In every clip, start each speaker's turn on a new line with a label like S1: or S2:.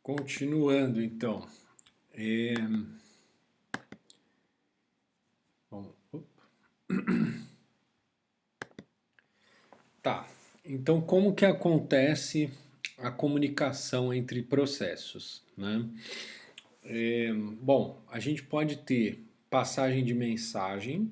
S1: Continuando, então. É, bom, tá. Então, como que acontece a comunicação entre processos, né? Bom, a gente pode ter passagem de mensagem,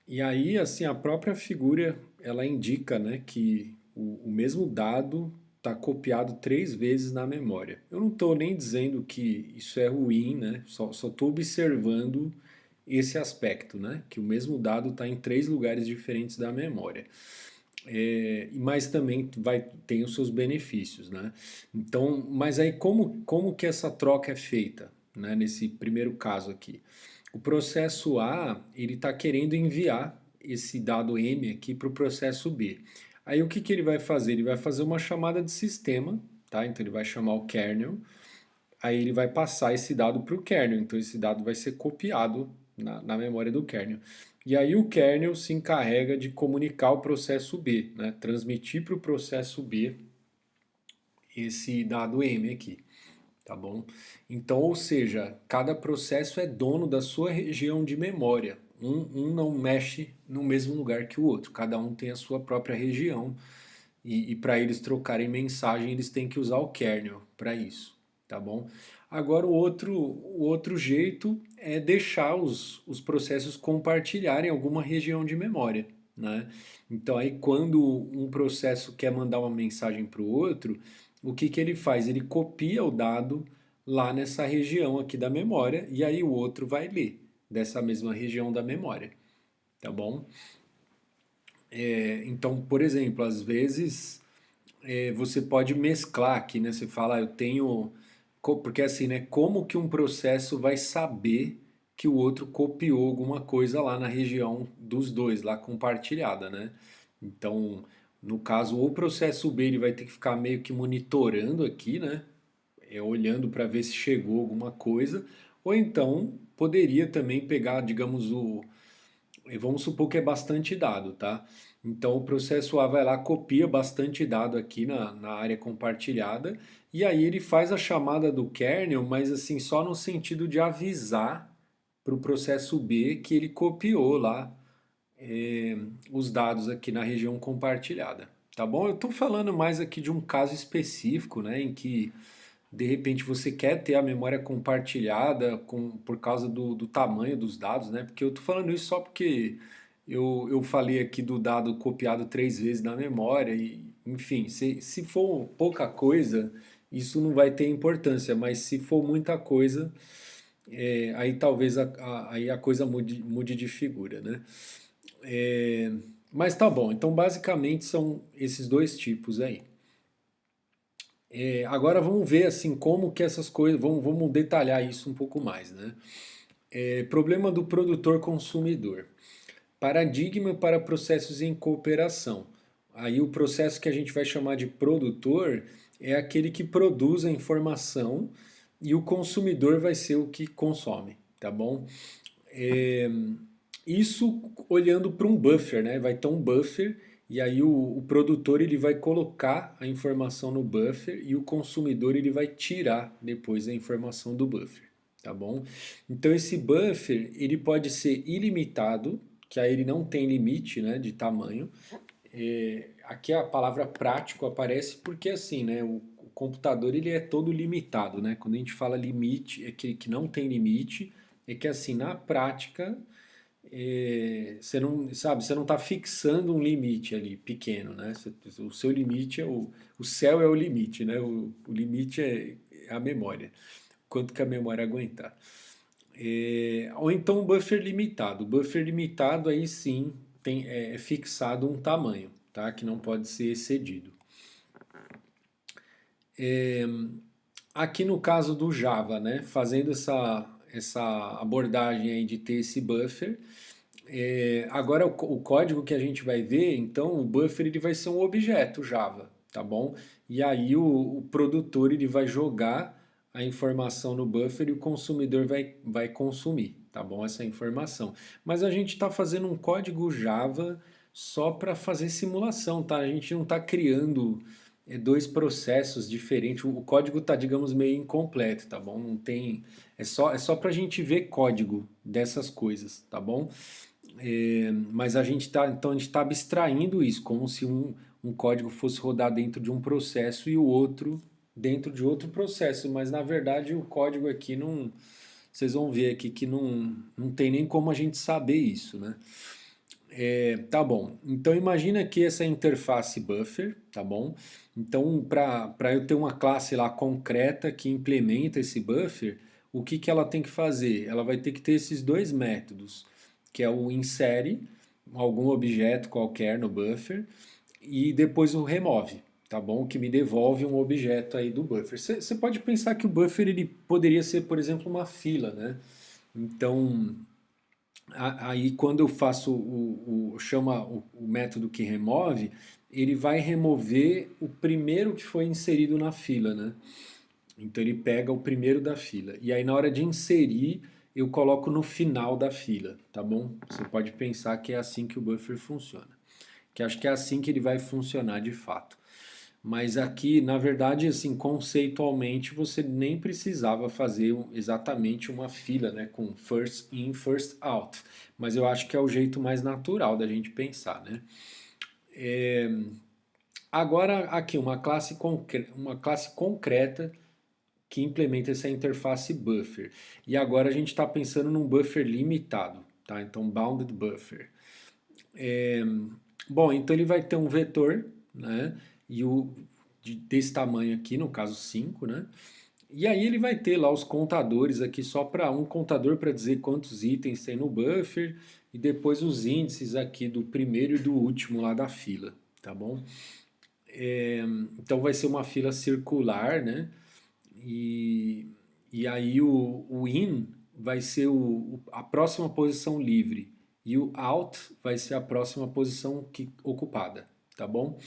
S1: e aí, assim, a própria figura, ela indica, né, que o mesmo dado está copiado 3 vezes na memória. Eu não estou nem dizendo que isso é ruim, né? Só estou observando esse aspecto, né? Que o mesmo dado está em 3 lugares diferentes da memória. Mas também tem os seus benefícios, né? Então, mas aí como que essa troca é feita, né? Nesse primeiro caso aqui, o processo A ele está querendo enviar esse dado M aqui para o processo B. Aí o que que ele vai fazer? Ele vai fazer uma chamada de sistema, tá? Então ele vai chamar o kernel. Aí ele vai passar esse dado para o kernel, então esse dado vai ser copiado na memória do kernel. E aí o kernel se encarrega de comunicar o processo B, né? Transmitir para o processo B esse dado M aqui, tá bom? Então, ou seja, cada processo é dono da sua região de memória. Um não mexe no mesmo lugar que o outro, cada um tem a sua própria região e para eles trocarem mensagem, eles têm que usar o kernel para isso, tá bom? Agora, o outro jeito é deixar os processos compartilharem alguma região de memória, né? Então, aí, quando um processo quer mandar uma mensagem para o outro, o que que ele faz? Ele copia o dado lá nessa região aqui da memória e aí o outro vai ler dessa mesma região da memória, tá bom? Então, por exemplo, às vezes você pode mesclar aqui, né? Você fala, eu tenho. Porque assim, né? Como que um processo vai saber que o outro copiou alguma coisa lá na região dos dois, lá compartilhada, né? Então, no caso, o processo B ele vai ter que ficar meio que monitorando aqui, né? Olhando para ver se chegou alguma coisa, ou então poderia também pegar, digamos, vamos supor que é bastante dado, tá? Então o processo A vai lá, copia bastante dado aqui na área compartilhada, e aí ele faz a chamada do kernel, mas assim, só no sentido de avisar para o processo B que ele copiou lá os dados aqui na região compartilhada. Tá bom? Eu estou falando mais aqui de um caso específico, né, em que de repente você quer ter a memória compartilhada por causa do tamanho dos dados, né? Porque eu estou falando isso só porque eu falei aqui do dado copiado 3 vezes na memória, e, enfim, se for pouca coisa, isso não vai ter importância, mas se for muita coisa, aí talvez aí a coisa mude de figura, né? É, mas tá bom, então basicamente são esses dois tipos aí. Agora vamos ver assim como que essas coisas, vamos detalhar isso um pouco mais, né? Problema do produtor consumidor. Paradigma para processos em cooperação. Aí o processo que a gente vai chamar de produtor é aquele que produz a informação e o consumidor vai ser o que consome, tá bom? É, Isso olhando para um buffer, né? Vai ter um buffer e aí o produtor ele vai colocar a informação no buffer e o consumidor ele vai tirar depois a informação do buffer, tá bom? Então esse buffer ele pode ser ilimitado, que aí ele não tem limite, né, de tamanho. Aqui a palavra prático aparece porque assim, né, o computador ele é todo limitado, né? Quando a gente fala limite, é que não tem limite, é que assim, na prática você não sabe, você não está fixando um limite ali pequeno, né? O seu limite o céu é o limite, né? O limite é a memória, quanto que a memória aguentar. Ou então um buffer limitado. O buffer limitado aí sim é fixado um tamanho, tá? Que não pode ser excedido. Aqui no caso do Java, né? Fazendo essa abordagem aí de ter esse buffer. Agora o código que a gente vai ver, então o buffer ele vai ser um objeto Java, tá bom? E aí o produtor ele vai jogar a informação no buffer e o consumidor vai consumir, tá bom? Essa informação. Mas a gente está fazendo um código Java só para fazer simulação, tá? A gente não está criando dois processos diferentes. O código está, digamos, meio incompleto, tá bom? Não tem. É só para a gente ver código dessas coisas, tá bom? Mas então a gente está abstraindo isso, como se um código fosse rodar dentro de um processo e o outro dentro de outro processo. Mas na verdade o código aqui não. Vocês vão ver aqui que não tem nem como a gente saber isso, né? Tá bom. Então imagina que essa interface buffer, tá bom? Então para eu ter uma classe lá concreta que implementa esse buffer, o que que ela tem que fazer? Ela vai ter que ter esses dois métodos, que é o insere algum objeto qualquer no buffer e depois o remove, tá bom? Que me devolve um objeto aí do buffer. Você pode pensar que o buffer ele poderia ser, por exemplo, uma fila, né? Então aí quando eu faço chama o método que remove, ele vai remover o primeiro que foi inserido na fila, né? Então ele pega o primeiro da fila. E aí na hora de inserir, eu coloco no final da fila, tá bom? Você pode pensar que é assim que o buffer funciona. Que acho que é assim que ele vai funcionar de fato. Mas aqui, na verdade, assim, conceitualmente, você nem precisava fazer exatamente uma fila, né, com first in, first out. Mas eu acho que é o jeito mais natural da gente pensar, né? Agora, aqui, uma classe concreta que implementa essa interface buffer. E agora a gente está pensando num buffer limitado, tá? Então, bounded buffer. Bom, então ele vai ter um vetor, né? E desse tamanho aqui, no caso 5, né? E aí ele vai ter lá os contadores aqui só para um contador para dizer quantos itens tem no buffer e depois os índices aqui do primeiro e do último lá da fila, tá bom? Então vai ser uma fila circular, né? E, e aí o in vai ser a próxima posição livre e o out vai ser a próxima posição ocupada, tá bom?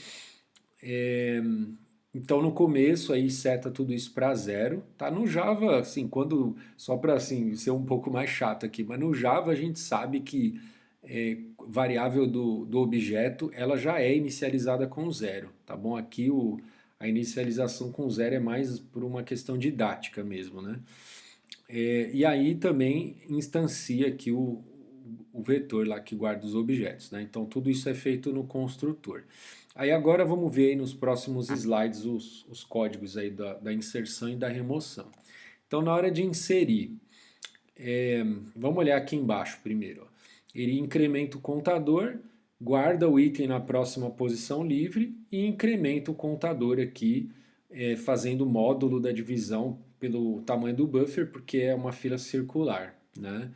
S1: Então no começo aí seta tudo isso para zero, tá? No Java, assim, quando só para assim ser um pouco mais chato aqui, mas no Java a gente sabe que variável do objeto ela já é inicializada com zero, tá bom? Aqui a inicialização com zero é mais por uma questão didática mesmo, né? E aí também instancia aqui o vetor lá que guarda os objetos, né? Então tudo isso é feito no construtor. Aí agora vamos ver aí nos próximos slides os códigos aí da inserção e da remoção. Então na hora de inserir, vamos olhar aqui embaixo primeiro. Ó. Ele incrementa o contador, guarda o item na próxima posição livre e incrementa o contador aqui, fazendo o módulo da divisão pelo tamanho do buffer, porque é uma fila circular, né?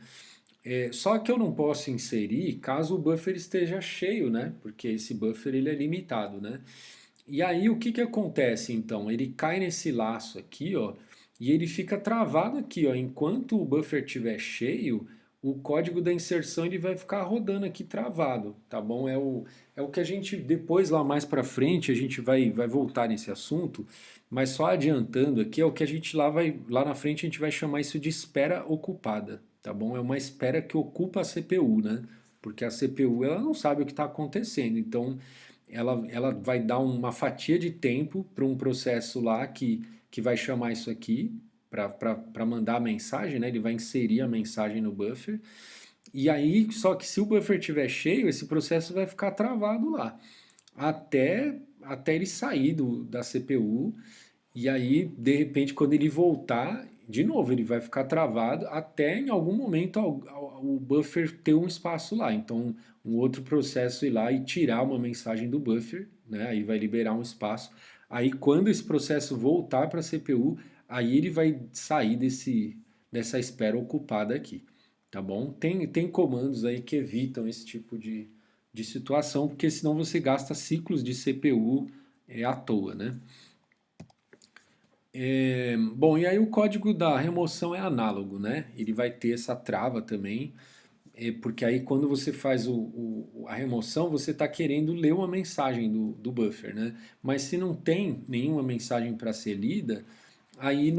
S1: Só que eu não posso inserir caso o buffer esteja cheio, né? Porque esse buffer ele é limitado, né? E aí o que que acontece então? Ele cai nesse laço aqui, ó, e ele fica travado aqui, ó. Enquanto o buffer estiver cheio, o código da inserção ele vai ficar rodando aqui travado, tá bom? É o que a gente depois lá mais para frente a gente vai voltar nesse assunto, mas só adiantando aqui é o que a gente lá na frente a gente vai chamar isso de espera ocupada, tá bom? É uma espera que ocupa a CPU, né? Porque a CPU ela não sabe o que está acontecendo, então ela vai dar uma fatia de tempo para um processo lá que vai chamar isso aqui para mandar a mensagem, né? Ele vai inserir a mensagem no buffer. E aí, só que se o buffer estiver cheio, esse processo vai ficar travado lá até ele sair da CPU. E aí, de repente, quando ele voltar, de novo, ele vai ficar travado até em algum momento o buffer ter um espaço lá. Então, um outro processo ir lá e tirar uma mensagem do buffer, né? Aí vai liberar um espaço. Aí, quando esse processo voltar para a CPU, aí ele vai sair dessa espera ocupada aqui, tá bom? Tem comandos aí que evitam esse tipo de situação, porque senão você gasta ciclos de CPU à toa, né? Bom, e aí o código da remoção é análogo, né? Ele vai ter essa trava também, porque aí quando você faz a remoção, você está querendo ler uma mensagem do buffer, né? Mas se não tem nenhuma mensagem para ser lida, aí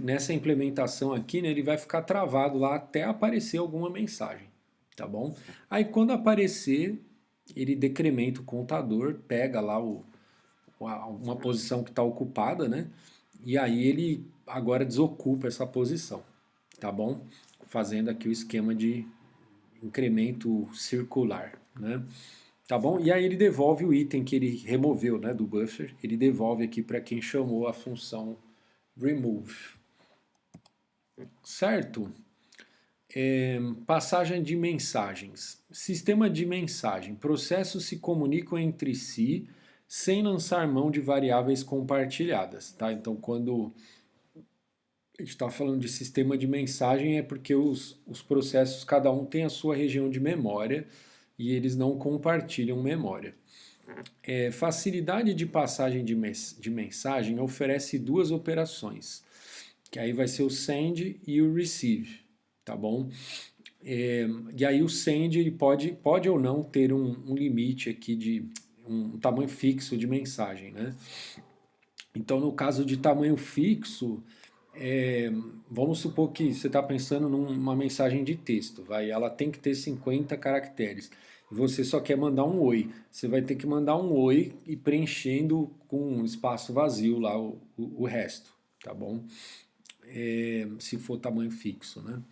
S1: nessa implementação aqui, né, ele vai ficar travado lá até aparecer alguma mensagem, tá bom? Aí quando aparecer, ele decrementa o contador, pega lá uma posição que está ocupada, né? E aí ele agora desocupa essa posição, tá bom? Fazendo aqui o esquema de incremento circular, né? Tá bom? E aí ele devolve o item que ele removeu, né, do buffer, ele devolve aqui para quem chamou a função remove, certo? Passagem de mensagens. Sistema de mensagem. Processos se comunicam entre si sem lançar mão de variáveis compartilhadas, tá? Então, quando a gente está falando de sistema de mensagem é porque os processos, cada um tem a sua região de memória e eles não compartilham memória. Facilidade de passagem de mensagem oferece duas operações, que aí vai ser o send e o receive, tá bom? E aí o send ele pode ou não ter um limite aqui de um tamanho fixo de mensagem, né? Então, no caso de tamanho fixo, vamos supor que você está pensando numa mensagem de texto, ela tem que ter 50 caracteres. E você só quer mandar um oi. Você vai ter que mandar um oi e preenchendo com um espaço vazio lá o resto, tá bom? Se for tamanho fixo, né?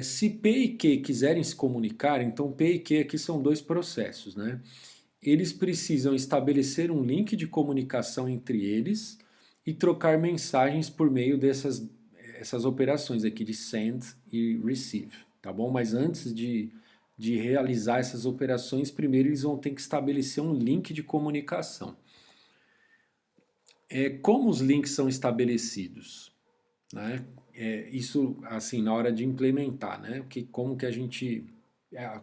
S1: Se P e Q quiserem se comunicar, então P e Q aqui são dois processos, né? Eles precisam estabelecer um link de comunicação entre eles e trocar mensagens por meio essas operações aqui de send e receive, tá bom? Mas antes de realizar essas operações, primeiro eles vão ter que estabelecer um link de comunicação. Como os links são estabelecidos? Né? Isso, assim, na hora de implementar, né? Como que a gente...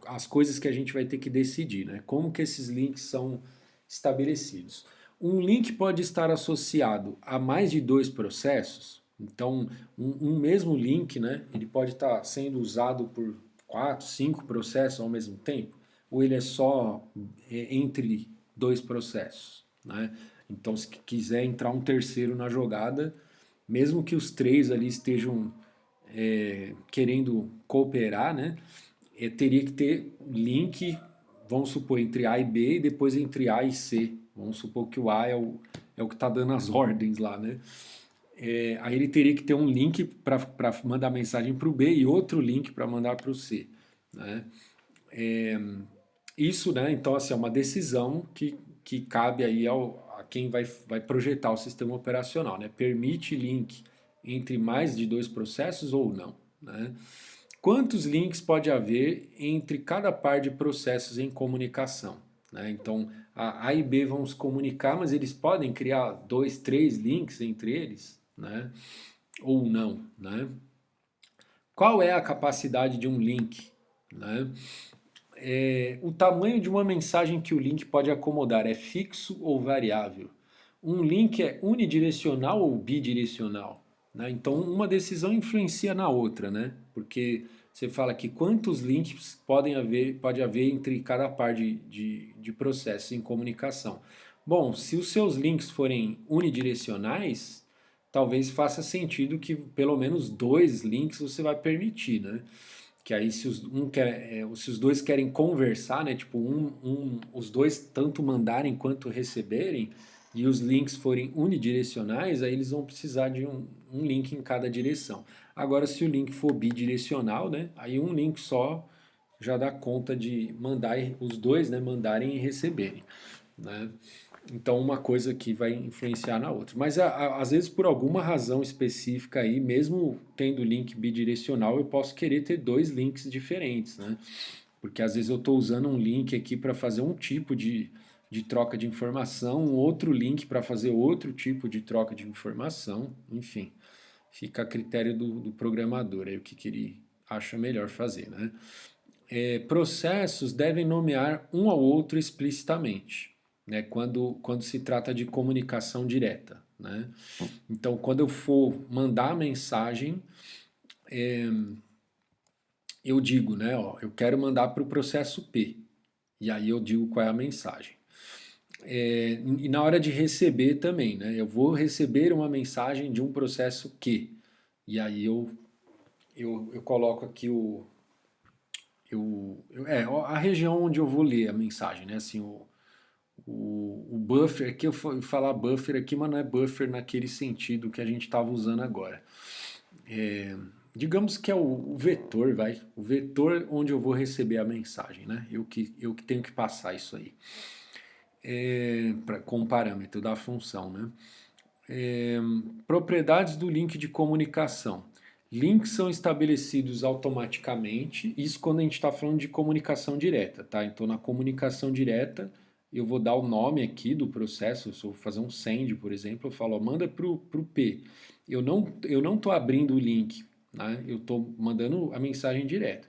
S1: as coisas que a gente vai ter que decidir, né? Como que esses links são estabelecidos. Um link pode estar associado a mais de dois processos, então um mesmo link, né? Ele pode estar sendo usado por 4, 5 processos ao mesmo tempo, ou ele é só entre dois processos, né? Então, se quiser entrar um terceiro na jogada, mesmo que os três ali estejam querendo cooperar, né? Teria que ter link, vamos supor, entre A e B e depois entre A e C. Vamos supor que o A é o que está dando as ordens lá, né? Aí ele teria que ter um link para mandar mensagem para o B e outro link para mandar para o C, né? Isso, né? Então, assim, é uma decisão que cabe aí a quem vai projetar o sistema operacional, né? Permite link entre mais de dois processos ou não, né? Quantos links pode haver entre cada par de processos em comunicação, né? Então, A e B vão se comunicar, mas eles podem criar 2, 3 links entre eles, né? Ou não, né? Qual é a capacidade de um link, né? O tamanho de uma mensagem que o link pode acomodar é fixo ou variável? Um link é unidirecional ou bidirecional? Né? Então, uma decisão influencia na outra, né? Porque você fala que quantos links pode haver entre cada par de processos em comunicação. Bom, se os seus links forem unidirecionais, talvez faça sentido que pelo menos dois links você vai permitir, né? Que aí se os dois querem conversar, né? Tipo, os dois tanto mandarem quanto receberem, e os links forem unidirecionais, aí eles vão precisar de um link em cada direção. Agora, se o link for bidirecional, né? Aí um link só já dá conta de mandar os dois, né? Mandarem e receberem, né? Então, uma coisa que vai influenciar na outra. Mas, às vezes, por alguma razão específica aí, mesmo tendo link bidirecional, eu posso querer ter dois links diferentes, né? Porque, às vezes, eu estou usando um link aqui para fazer um tipo de troca de informação, um outro link para fazer outro tipo de troca de informação, enfim. Fica a critério do programador, aí o que ele acha melhor fazer, né? Processos devem nomear um ao outro explicitamente, né, quando se trata de comunicação direta, né? Então, quando eu for mandar a mensagem, eu digo, né, ó, eu quero mandar para o processo P, e aí eu digo qual é a mensagem. E na hora de receber também, né, eu vou receber uma mensagem de um processo Q, e aí eu coloco aqui a região onde eu vou ler a mensagem, né, assim,
S2: O buffer, aqui eu vou falar buffer aqui, mas não é buffer naquele sentido que a gente estava usando agora. É, digamos que é o vetor, vai. O vetor onde eu vou receber a mensagem, né? Eu que tenho que passar isso aí. Com o parâmetro da função, né? É, propriedades do link de comunicação. Links são estabelecidos automaticamente, isso quando a gente está falando de comunicação direta, tá? Então, na comunicação direta, eu vou dar o nome aqui do processo, se eu fazer um send, por exemplo, eu falo, ó, manda para o P. Eu não estou abrindo o link, né? Eu estou mandando a mensagem direta.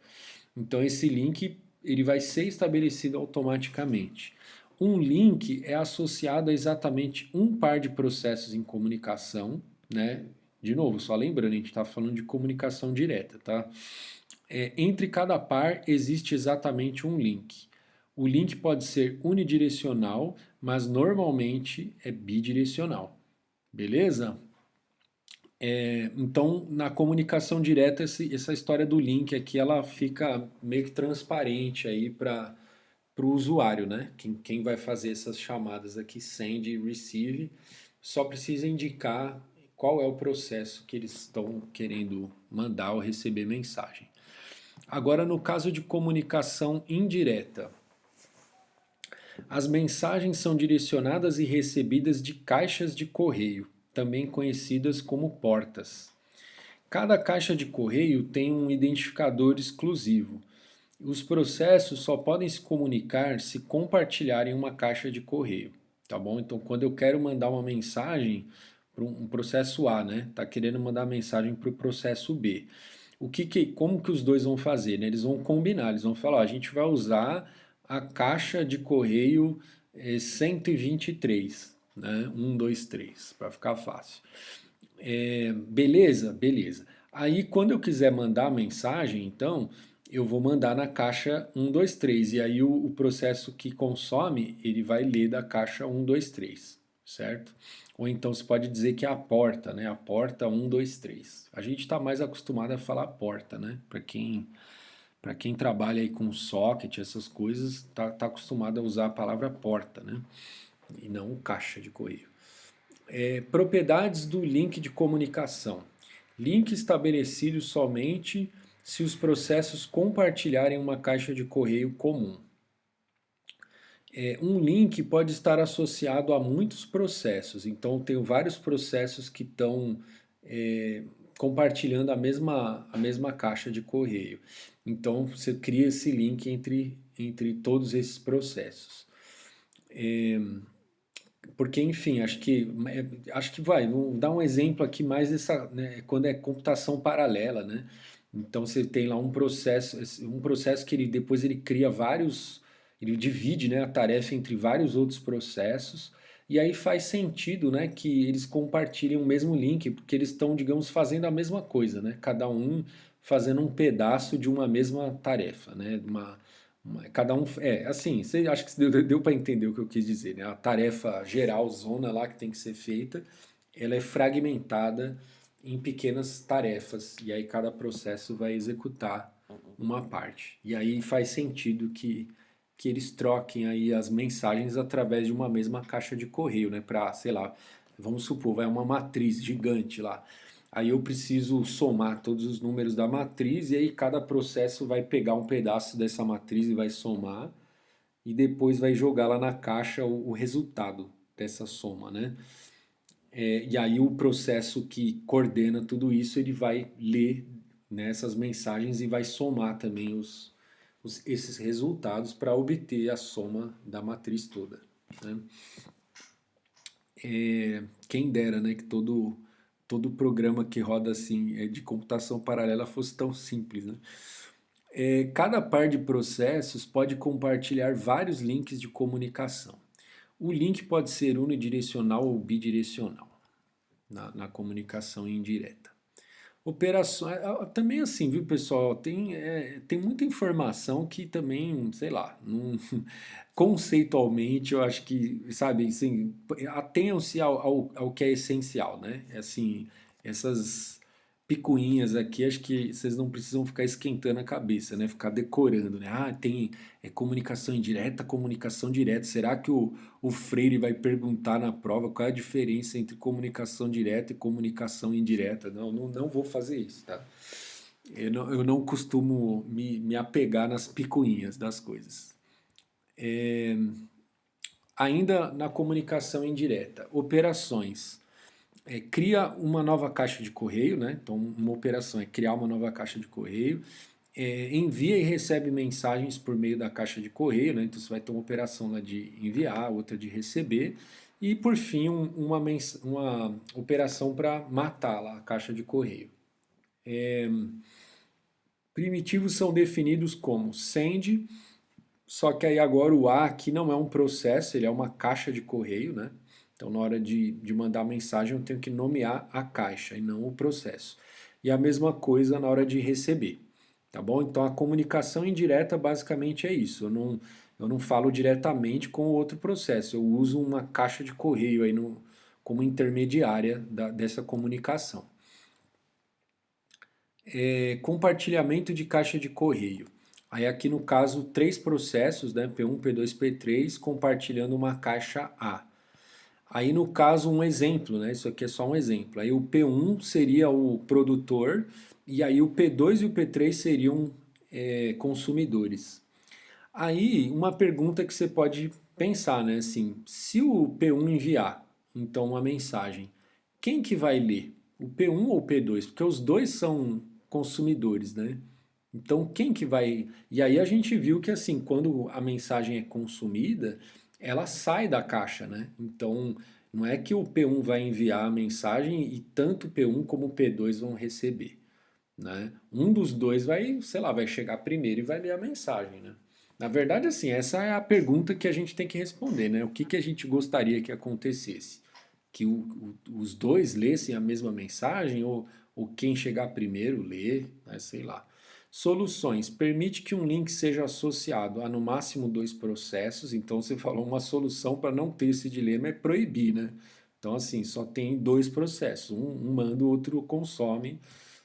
S2: Então, esse link ele vai ser estabelecido automaticamente. Um link é associado a exatamente um par de processos em comunicação, né? De novo, só lembrando, a gente está falando de comunicação direta, tá? Entre cada par existe exatamente um link. O link pode ser unidirecional, mas normalmente é bidirecional. Beleza? Então, na comunicação direta, essa história do link aqui, ela fica meio que transparente aí para o usuário, né? Quem vai fazer essas chamadas aqui, send e receive, só precisa indicar qual é o processo que eles estão querendo mandar ou receber mensagem. Agora, no caso de comunicação indireta, as mensagens são direcionadas e recebidas de caixas de correio, também conhecidas como portas. Cada caixa de correio tem um identificador exclusivo. Os processos só podem se comunicar se compartilharem uma caixa de correio, tá bom? Então, quando eu quero mandar uma mensagem para um processo A, né? Tá querendo mandar mensagem para o processo B. Como que os dois vão fazer, né? Eles vão combinar, eles vão falar, ó, a gente vai usar a caixa de correio 123, né? 123, para ficar fácil. Beleza? Beleza. Aí, quando eu quiser mandar a mensagem, então, eu vou mandar na caixa 123. E aí, o processo que consome, ele vai ler da caixa 123, certo? Ou então, você pode dizer que é a porta, né? A porta 123. A gente está mais acostumado a falar porta, né? Para quem trabalha aí com socket, essas coisas, tá acostumado a usar a palavra porta, né? E não caixa de correio. Propriedades do link de comunicação. Link estabelecido somente se os processos compartilharem uma caixa de correio comum. Um link pode estar associado a muitos processos, então eu tenho vários processos que estão compartilhando a mesma caixa de correio. Então você cria esse link entre todos esses processos. Porque, enfim, acho que vamos dar um exemplo aqui mais dessa, né, quando é computação paralela, né? Então você tem lá um processo que depois ele cria vários, ele divide, né, a tarefa entre vários outros processos, e aí faz sentido, né, que eles compartilhem o mesmo link, porque eles estão, digamos, fazendo a mesma coisa, né? Cada um fazendo um pedaço de uma mesma tarefa, né? Cada um. Assim, você acha que deu para entender o que eu quis dizer, né? A tarefa geral, zona lá que tem que ser feita, ela é fragmentada em pequenas tarefas, e aí cada processo vai executar uma parte. E aí faz sentido que eles troquem aí as mensagens através de uma mesma caixa de correio, né? Para, sei lá, vamos supor, vai uma matriz gigante lá. Aí eu preciso somar todos os números da matriz e aí cada processo vai pegar um pedaço dessa matriz e vai somar e depois vai jogar lá na caixa o resultado dessa soma, né? E aí o processo que coordena tudo isso, ele vai ler, né, essas mensagens e vai somar também esses resultados para obter a soma da matriz toda, né? Quem dera, né, que todo programa que roda assim de computação paralela fosse tão simples, né? Cada par de processos pode compartilhar vários links de comunicação. O link pode ser unidirecional ou bidirecional na comunicação indireta. Operações. Também assim, viu, pessoal? Tem muita informação que também, sei lá, não, conceitualmente eu acho que, sabe, assim, atenham-se ao que é essencial, né? Assim, essas
S1: picuinhas aqui, acho que vocês não precisam ficar esquentando a cabeça, né? Ficar decorando, né? Ah, tem comunicação indireta, comunicação direta. Será que o Freire vai perguntar na prova qual é a diferença entre comunicação direta e comunicação indireta? Não, não, não vou fazer isso, tá? Eu não costumo me apegar nas picuinhas das coisas. Ainda na comunicação indireta, operações. Cria uma nova caixa de correio, né? Então, uma operação é criar uma nova caixa de correio, envia e recebe mensagens por meio da caixa de correio, né? Então, você vai ter uma operação lá de enviar, outra de receber, e por fim, uma operação para matar lá a caixa de correio. Primitivos são definidos como send, só que aí agora o A aqui não é um processo, ele é uma caixa de correio, né? Então, na hora de mandar a mensagem, eu tenho que nomear a caixa e não o processo. E a mesma coisa na hora de receber, tá bom? Então, a comunicação indireta basicamente é isso. Eu não falo diretamente com o outro processo, eu uso uma caixa de correio aí no, como intermediária dessa comunicação. Compartilhamento de caixa de correio. Aí aqui no caso, três processos, né, P1, P2, P3, compartilhando uma caixa A. Aí no caso um exemplo, né? Isso aqui é só um exemplo. Aí o P1 seria o produtor e aí o P2 e o P3 seriam consumidores. Aí uma pergunta que você pode pensar, né? Assim, se o P1 enviar então uma mensagem, quem que vai ler? O P1 ou o P2? Porque os dois são consumidores, né? Então, quem que vai. E aí a gente viu que assim, quando a mensagem é consumida, ela sai da caixa, né? Então, não é que o P1 vai enviar a mensagem e tanto o P1 como o P2 vão receber, né? Um dos dois vai, sei lá, vai chegar primeiro e vai ler a mensagem, né? Na verdade, assim, essa é a pergunta que a gente tem que responder, né? O que que a gente gostaria que acontecesse? Que os dois lessem a mesma mensagem ou quem chegar primeiro lê, né? Sei lá. Soluções. Permite que um link seja associado a no máximo dois processos. Então você falou uma solução para não ter esse dilema é proibir, né? Então assim, só tem dois processos. Um manda, o outro consome.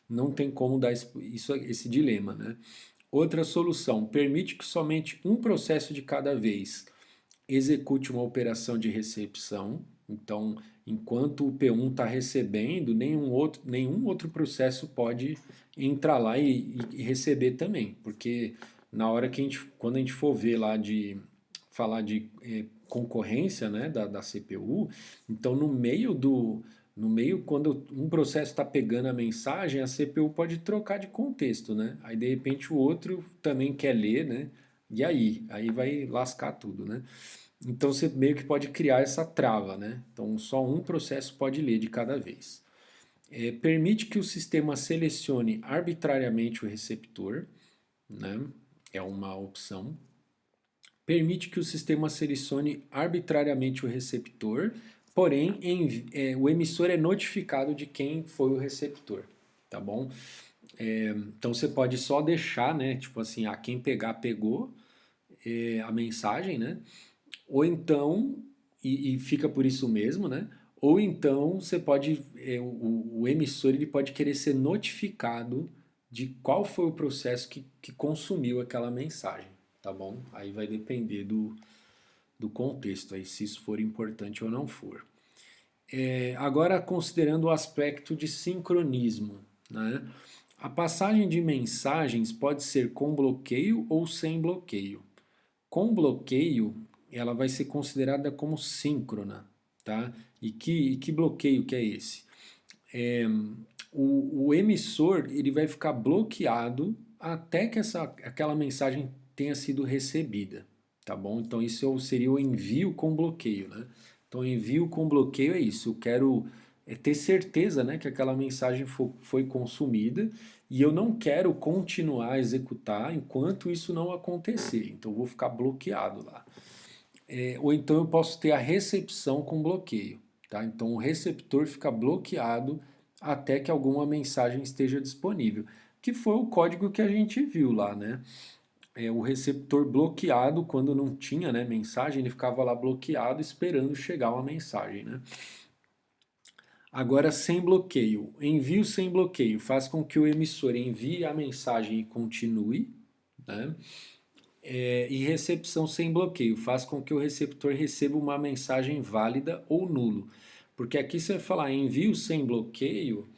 S1: Não tem como dar esse dilema, né? Outra solução. Permite que somente um processo de cada vez execute uma operação de recepção. Então, enquanto o P1 está recebendo, nenhum outro processo pode entrar lá e receber também, porque na hora que quando a gente for ver lá de falar de concorrência, né, da CPU, então no meio, quando um processo está pegando a mensagem, a CPU pode trocar de contexto, né? Aí de repente o outro também quer ler, né? E aí? Aí vai lascar tudo, né? Então você meio que pode criar essa trava, né? Então só um processo pode ler de cada vez. Permite que o sistema selecione arbitrariamente o receptor, né? É uma opção. Permite que o sistema selecione arbitrariamente o receptor, porém o emissor é notificado de quem foi o receptor, tá bom? Então você pode só deixar, né? Tipo assim, quem pegar, pegou a mensagem, né? Ou então, e fica por isso mesmo, né? Ou então você pode, o emissor ele pode querer ser notificado de qual foi o processo que consumiu aquela mensagem, tá bom? Aí vai depender do contexto, aí, se isso for importante ou não for. Agora, considerando o aspecto de sincronismo, né? A passagem de mensagens pode ser com bloqueio ou sem bloqueio. Com bloqueio, ela vai ser considerada como síncrona, tá? E que bloqueio que é esse? O emissor ele vai ficar bloqueado até que aquela mensagem tenha sido recebida, tá bom? Então isso seria o envio com bloqueio, né? Então envio com bloqueio é isso. Eu quero ter certeza, né, que aquela mensagem foi consumida e eu não quero continuar a executar enquanto isso não acontecer. Então eu vou ficar bloqueado lá. Ou então eu posso ter a recepção com bloqueio, tá? Então o receptor fica bloqueado até que alguma mensagem esteja disponível, que foi o código que a gente viu lá, né? O receptor bloqueado quando não tinha, né, mensagem, ele ficava lá bloqueado esperando chegar uma mensagem, né? Agora, sem bloqueio. Envio sem bloqueio faz com que o emissor envie a mensagem e continue, né? E recepção sem bloqueio faz com que o receptor receba uma mensagem válida ou nulo. Porque aqui você vai falar envio sem bloqueio,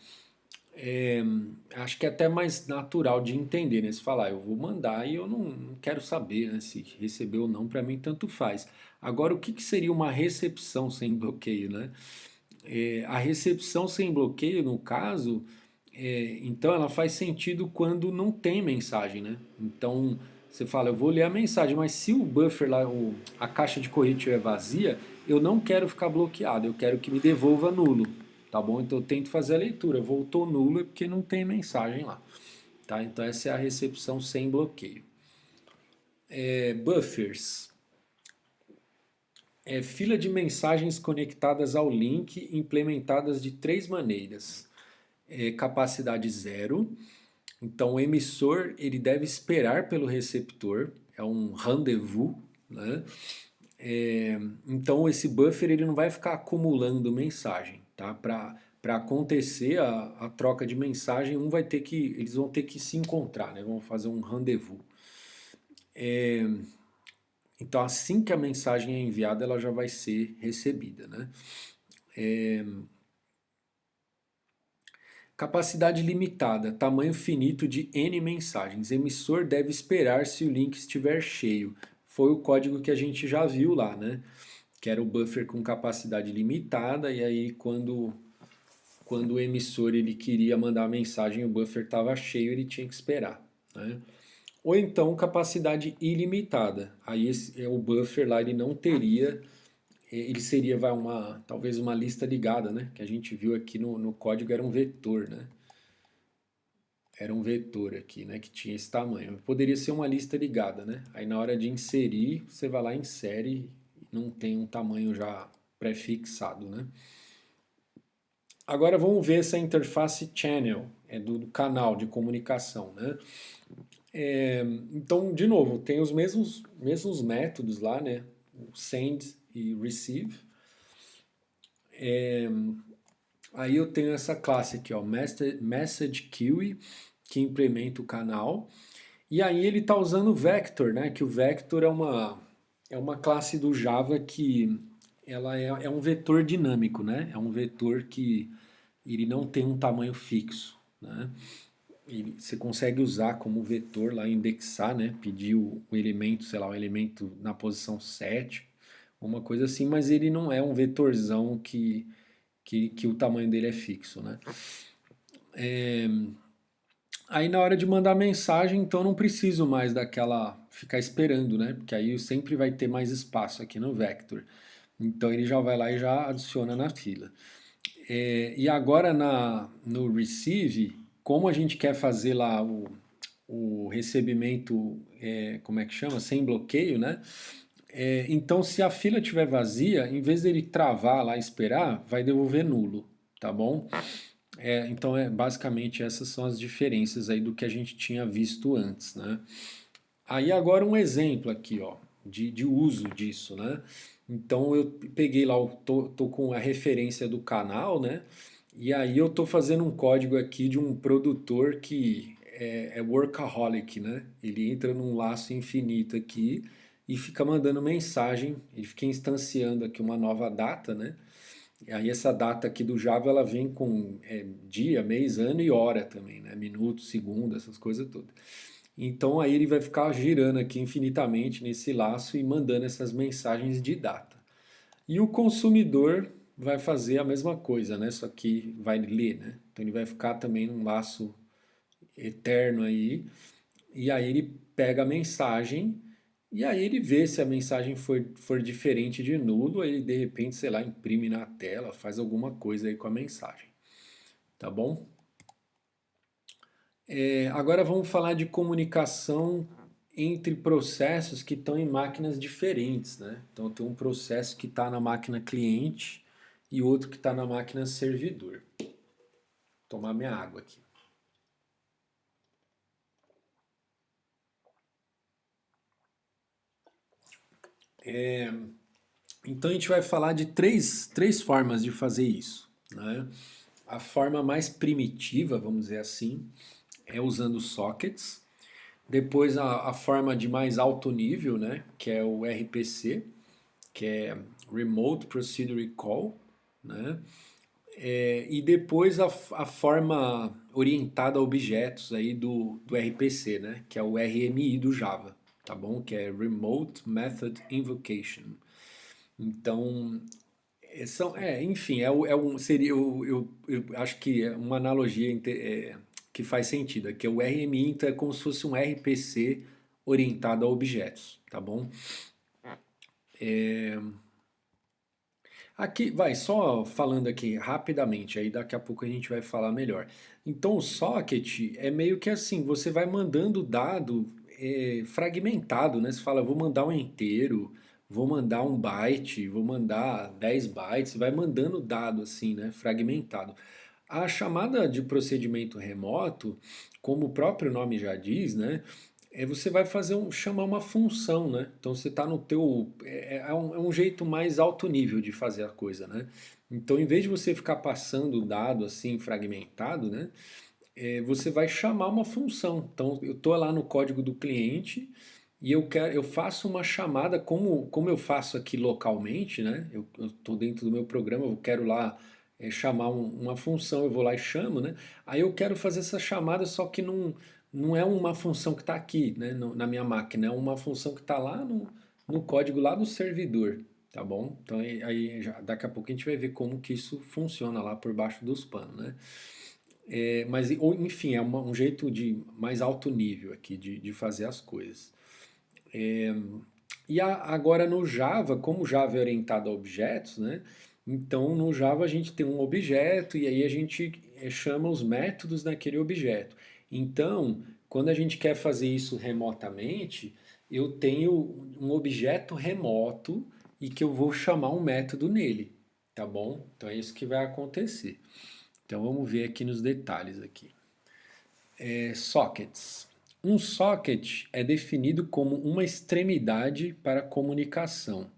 S1: acho que é até mais natural de entender, né? Você falar, eu vou mandar e eu não quero saber, né, se recebeu ou não, para mim tanto faz. Agora, o que, que seria uma recepção sem bloqueio, né? A recepção sem bloqueio, no caso, então ela faz sentido quando não tem mensagem, né? Então você fala, eu vou ler a mensagem, mas se o buffer lá, a caixa de correio estiver vazia, eu não quero ficar bloqueado, eu quero que me devolva nulo, tá bom? Então eu tento fazer a leitura, voltou nulo é porque não tem mensagem lá, tá? Então essa é a recepção sem bloqueio. Buffers. Fila de mensagens conectadas ao link implementadas de três maneiras. Capacidade zero. Então o emissor ele deve esperar pelo receptor, é um rendezvous, né? Então esse buffer ele não vai ficar acumulando mensagem, tá? Para acontecer a troca de mensagem, eles vão ter que se encontrar, né? Vão fazer um rendezvous. Então assim que a mensagem é enviada, ela já vai ser recebida, né? Capacidade limitada, tamanho finito de N mensagens. Emissor deve esperar se o link estiver cheio. Foi o código que a gente já viu lá, né? Que era o buffer com capacidade limitada, e aí quando o emissor ele queria mandar a mensagem, o buffer estava cheio, ele tinha que esperar, né? Ou então capacidade ilimitada. Aí o buffer lá ele não teria, ele seria talvez uma lista ligada, né? Que a gente viu aqui no código era um vetor, né? Era um vetor aqui, né, que tinha esse tamanho. Poderia ser uma lista ligada, né? Aí na hora de inserir, você vai lá e insere e não tem um tamanho já pré-fixado, né? Agora vamos ver essa interface channel, do canal de comunicação, né? Então, de novo, tem os mesmos métodos lá, né? O send e receive. Aí eu tenho essa classe aqui, ó, message queue, que implementa o canal. E aí ele está usando o vector, né? Que o vector é uma classe do Java que ela é um vetor dinâmico, né? É um vetor que ele não tem um tamanho fixo, né? Você consegue usar como vetor lá, indexar, né? Pedir o elemento, sei lá, o elemento na posição 7, uma coisa assim, mas ele não é um vetorzão que o tamanho dele é fixo, né? Aí na hora de mandar mensagem, então não preciso mais ficar esperando, né? Porque aí sempre vai ter mais espaço aqui no vector. Então ele já vai lá e já adiciona na fila. E agora no receive, como a gente quer fazer lá o recebimento, como é que chama? Sem bloqueio, né? Então se a fila estiver vazia, em vez dele travar lá e esperar, vai devolver nulo, tá bom? Então, basicamente essas são as diferenças aí do que a gente tinha visto antes, né? Aí agora um exemplo aqui, ó, de uso disso, né? Então eu peguei lá, tô com a referência do canal, né? E aí eu tô fazendo um código aqui de um produtor que é workaholic, né? Ele entra num laço infinito aqui e fica mandando mensagem, ele fica instanciando aqui uma nova data, né? E aí essa data aqui do Java ela vem com dia, mês, ano e hora também, né? Minuto, segundo, essas coisas todas. Então aí ele vai ficar girando aqui infinitamente nesse laço e mandando essas mensagens de data. E o consumidor vai fazer a mesma coisa, né? Só que vai ler, né? Então ele vai ficar também num laço eterno aí. E aí ele pega a mensagem e aí ele vê se a mensagem for diferente de nulo, aí ele de repente, sei lá, imprime na tela, faz alguma coisa aí com a mensagem. Tá bom? Agora vamos falar de comunicação entre processos que estão em máquinas diferentes, né? Então tem um processo que está na máquina cliente e outro que está na máquina servidor. Vou tomar minha água aqui. Então a gente vai falar de três formas de fazer isso, né? A forma mais primitiva, vamos dizer assim, é usando sockets. Depois a forma de mais alto nível, né, que é o RPC, que é Remote Procedure Call, né? E depois a forma orientada a objetos aí do RPC, né? Que é o RMI do Java, tá bom? Que é Remote Method Invocation. Então, enfim, seria, eu acho que é uma analogia que faz sentido, é que o RMI então, é como se fosse um RPC orientado a objetos, tá bom? Aqui, vai, só falando aqui rapidamente, aí daqui a pouco a gente vai falar melhor. Então, o socket é meio que assim, você vai mandando dado fragmentado, né? Você fala, vou mandar um inteiro, vou mandar um byte, vou mandar 10 bytes, vai mandando dado assim, né? Fragmentado. A chamada de procedimento remoto, como o próprio nome já diz, né? Você vai chamar uma função, né? Então você está no teu. É um jeito mais alto nível de fazer a coisa, né? Então, em vez de você ficar passando o dado assim fragmentado, né? Você vai chamar uma função. Então, eu estou lá no código do cliente e eu faço uma chamada, como eu faço aqui localmente, né? Eu estou dentro do meu programa, eu quero lá chamar uma função, eu vou lá e chamo, né? Aí eu quero fazer essa chamada, só que não é uma função que está aqui, né? Na minha máquina, é uma função que está lá no código lá do servidor, tá bom? Então daqui a pouco a gente vai ver como que isso funciona lá por baixo dos panos, né? Mas, enfim, é um jeito de mais alto nível aqui de fazer as coisas. Agora no Java, como o Java é orientado a objetos, né? Então no Java a gente tem um objeto e aí a gente chama os métodos naquele objeto. Então, quando a gente quer fazer isso remotamente, eu tenho um objeto remoto e que eu vou chamar um método nele, tá bom? Então é isso que vai acontecer. Então vamos ver aqui nos detalhes aqui. Sockets. Um socket é definido como uma extremidade para comunicação,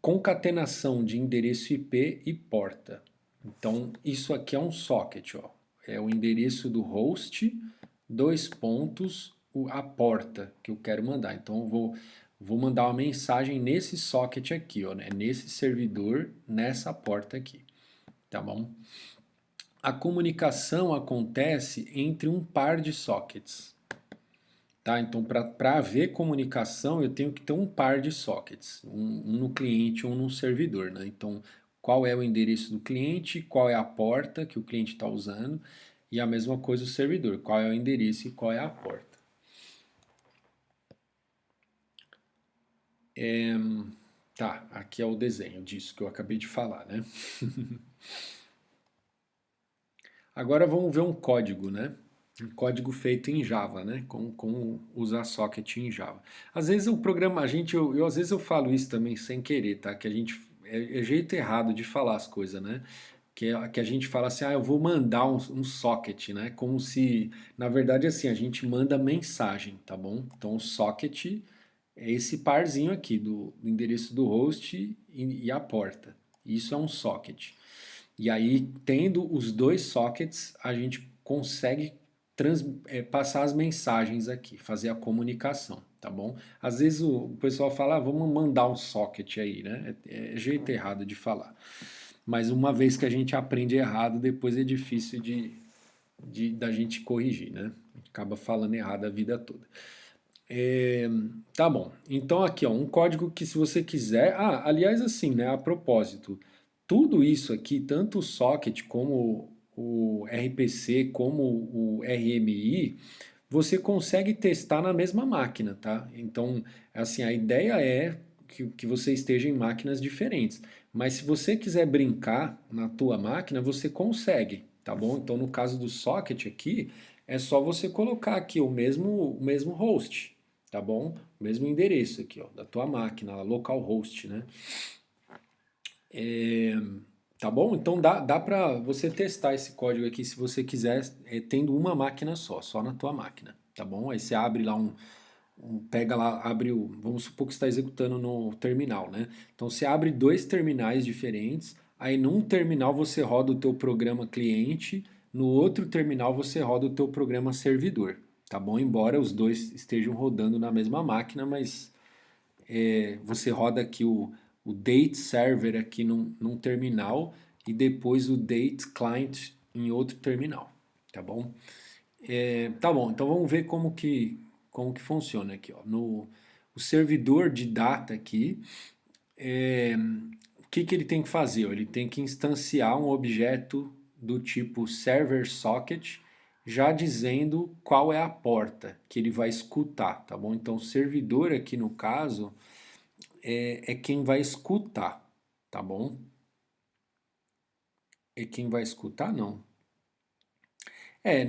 S1: concatenação de endereço IP e porta. Então, isso aqui é um socket, ó. É o endereço do host, dois pontos, a porta que eu quero mandar. Então, vou mandar uma mensagem nesse socket aqui, ó, né? Nesse servidor, nessa porta aqui, tá bom? A comunicação acontece entre um par de sockets. Tá? Então, para haver comunicação, eu tenho que ter um par de sockets, um no cliente e um no servidor. Né? Então, qual é o endereço do cliente, qual é a porta que o cliente está usando, e a mesma coisa o servidor, qual é o endereço e qual é a porta. Tá, aqui é o desenho disso que eu acabei de falar, né? Agora vamos ver um código, né? Um código feito em Java, né? Como usar socket em Java. Às vezes o programa, às vezes eu falo isso também sem querer, tá? Que a gente é jeito errado de falar as coisas, né? Que a gente fala assim, eu vou mandar um socket, né? Como se, na verdade, assim, a gente manda mensagem, tá bom? Então o socket é esse parzinho aqui do endereço do host e a porta. Isso é um socket. E aí, tendo os dois sockets, a gente consegue passar as mensagens aqui, fazer a comunicação, tá bom? Às vezes o pessoal fala, vamos mandar um socket aí, né? É jeito errado de falar. Mas uma vez que a gente aprende errado, depois é difícil da gente corrigir, né? A gente acaba falando errado a vida toda. Tá bom. Então aqui, ó, um código que se você quiser. Aliás, assim, né? A propósito, tudo isso aqui, tanto o socket como o RPC, como o RMI, você consegue testar na mesma máquina, tá? Então, assim, a ideia é que você esteja em máquinas diferentes. Mas se você quiser brincar na tua máquina, você consegue, tá bom? Então, no caso do socket aqui, é só você colocar aqui o mesmo host, tá bom? O mesmo endereço aqui, ó, da tua máquina, localhost, né? Tá bom? Então dá para você testar esse código aqui se você quiser, tendo uma máquina só na tua máquina, tá bom? Aí você abre lá pega lá, vamos supor que está executando no terminal, né? Então você abre dois terminais diferentes,
S2: aí num terminal você roda o teu programa cliente, no outro terminal você roda o teu programa servidor, tá bom? Embora os dois estejam rodando na mesma máquina, mas você roda aqui o date server aqui num terminal e depois o date client em outro terminal, tá bom? Tá bom, então vamos ver como que funciona aqui, ó. O servidor de data aqui, o que ele tem que fazer? Ele tem que instanciar um objeto do tipo server socket, já dizendo qual é a porta que ele vai escutar, tá bom? Então o servidor aqui no caso é quem vai escutar, tá bom? É quem vai escutar, não.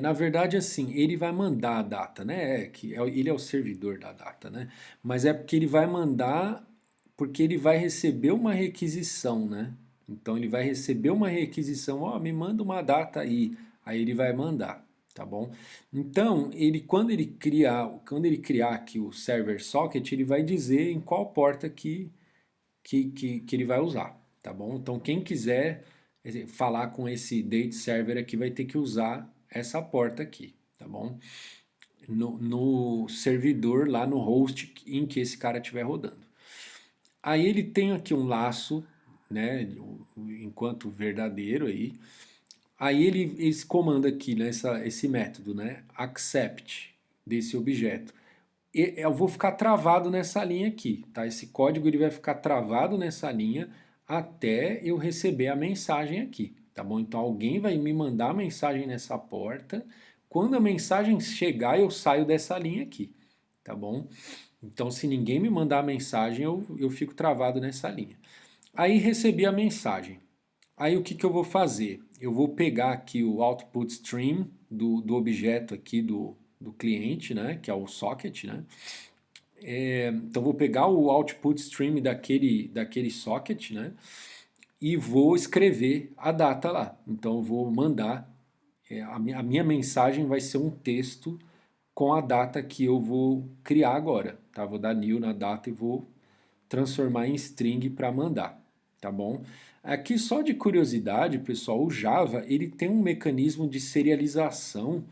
S2: Na verdade, assim, ele vai mandar a data, né? Ele é o servidor da data, né? Mas é porque ele vai mandar, porque ele vai receber uma requisição, né? Então ele vai receber uma requisição, ó, me manda uma data aí ele vai mandar, tá bom? Então, quando ele criar aqui o server socket, ele vai dizer em qual porta que ele vai usar, tá bom? Então, quem quiser falar com esse date server aqui vai ter que usar essa porta aqui, tá bom? No servidor, lá no host em que esse cara estiver rodando. Aí ele tem aqui um laço, né, enquanto verdadeiro aí. Aí esse comando aqui, né, esse método, né, accept desse objeto. Eu vou ficar travado nessa linha aqui, tá? Esse código ele vai ficar travado nessa linha até eu receber a mensagem aqui, tá bom? Então alguém vai me mandar a mensagem nessa porta. Quando a mensagem chegar, eu saio dessa linha aqui, tá bom? Então se ninguém me mandar a mensagem, eu fico travado nessa linha. Aí recebi a mensagem. Aí o que eu vou fazer? Eu vou pegar aqui o output stream do objeto aqui do cliente, né? Que é o socket, né? Então vou pegar o output stream daquele socket, né? E vou escrever a data lá. Então eu vou mandar, a minha mensagem vai ser um texto com a data que eu vou criar agora, tá? Vou dar new na data e vou transformar em string para mandar, tá bom? Aqui só de curiosidade, pessoal, o Java ele tem um mecanismo de serialização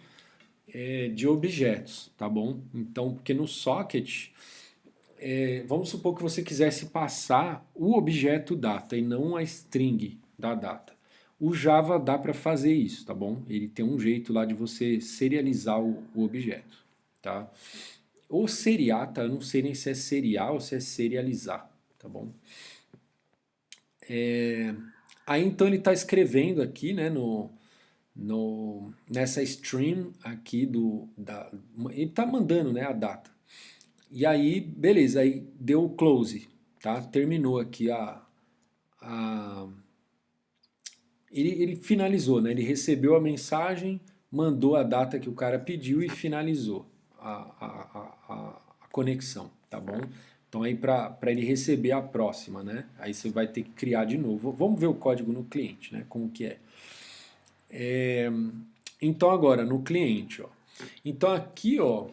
S2: de objetos, tá bom? Então, porque no socket vamos supor que você quisesse passar o objeto data e não a string da data. O Java dá para fazer isso, tá bom? Ele tem um jeito lá de você serializar o objeto, tá? Ou seriar, tá? Eu não sei nem se é seriar ou se é serializar, tá bom? Aí então ele está escrevendo aqui, né, nessa stream aqui ele está mandando, né, a data. E aí, beleza, aí deu o close, tá? Terminou aqui a ele finalizou, né? Ele recebeu a mensagem, mandou a data que o cara pediu e finalizou a conexão, tá bom? Então aí para ele receber a próxima, né? Aí você vai ter que criar de novo. Vamos ver o código no cliente, né? Como que é. Então agora no cliente, ó. Então aqui, ó,